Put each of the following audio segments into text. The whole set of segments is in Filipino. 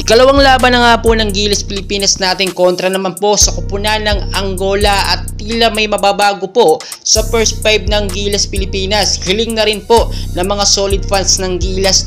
Ikalawang laban na nga po ng Gilas Pilipinas natin kontra naman po sa kupunan ng Angola at tila may mababago po sa first 5 ng Gilas Pilipinas. Hiling na rin po ng mga solid fans ng Gilas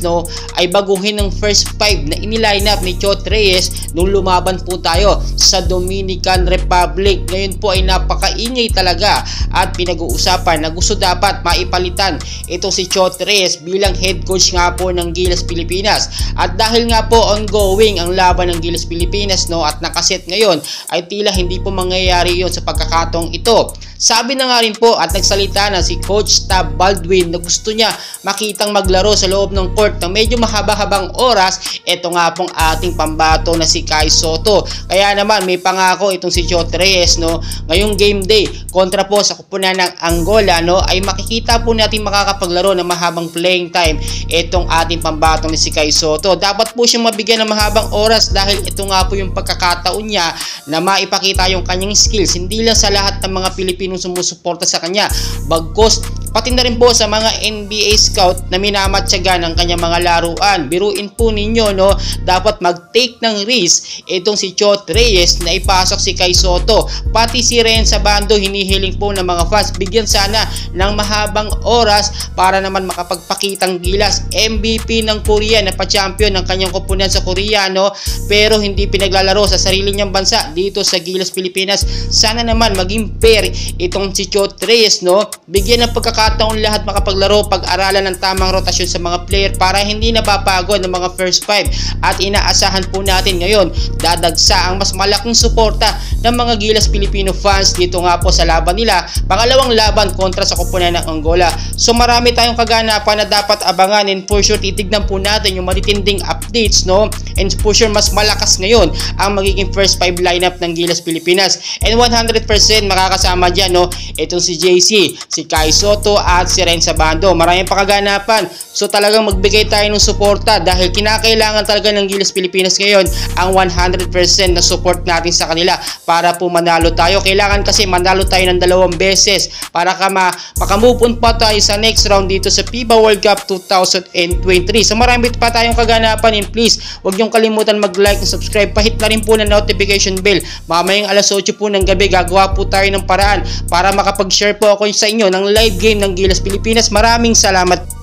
ay baguhin ng first 5 na iniline up ni Chot Reyes nung lumaban po tayo sa Dominican Republic. Ngayon po ay napakaingay talaga at pinag-uusapan na gusto dapat maipalitan ito si Chot Reyes bilang head coach nga po ng Gilas Pilipinas. At dahil nga po ongoing ang laban ng Gilas Pilipinas at nakaset ngayon ay tila hindi po mangyayari yon sa pagkakataong ito. Sabi na nga rin po at nagsalita na si Coach Tab Baldwin na gusto niya makitang maglaro sa loob ng court ng medyo mahaba-habang oras. Ito nga pong ating pambato na si Kai Sotto. Kaya naman may pangako itong si Chot Reyes ngayong game day kontra po sa kupunan ng Angola ay makikita po natin makakapaglaro ng mahabang playing time itong ating pambato na si Kai Sotto. Dapat po siyang mabigyan ng mahabang oras dahil ito nga po yung pagkakataon niya na maipakita yung kanyang skills hindi lang sa lahat ng mga Pilipinong sumusuporta sa kanya, bagkus pati na rin po sa mga NBA scout na minamatyaga ng kanyang mga laruan. Biruin po ninyo dapat mag-take ng risk itong si Chot Reyes na ipasok si Kai Sotto. Pati si Ren sa bando hinihiling po ng mga fans bigyan sana ng mahabang oras para naman makapagpakitang Gilas. MVP ng Korea na pa-champion ng kanyang kupunan sa Korea pero hindi pinaglalaro sa sarili niyang bansa dito sa Gilas Pilipinas. Sana naman maging fair itong si Chot Reyes bigyan ng pagkakataon lahat makapaglaro, pag-aralan ng tamang rotasyon sa mga player para hindi napapagod ng mga first 5 at inaasahan po natin ngayon dadagsa ang mas malaking suporta ng mga Gilas Filipino fans dito nga po sa laban nila, pangalawang laban kontra sa kupunan ng Angola. So marami tayong kaganapan na dapat abangan and for sure titignan po natin yung matitinding updates and for sure mas malakas ngayon ang magiging first 5 lineup ng Gilas Pilipinas and 100% makakasama dyan itong si JC, si Kai Sotto at si Ren sa bando. Maraming pakaganapan. So talagang magbigay tayo ng suporta dahil kinakailangan talaga ng Gilas Pilipinas ngayon ang 100% na support natin sa kanila para po manalo tayo. Kailangan kasi manalo tayo ng 2 beses para makamove on pa tayo sa next round dito sa FIBA World Cup 2023. So marami pa tayong kaganapan and please huwag niyong kalimutan mag-like and subscribe. Pahit na rin po ng notification bell. Mamayang alas 8 po ng gabi gagawa po tayo ng paraan para makapag-share po ako sa inyo ng live game ng Gilas Pilipinas. Maraming salamat.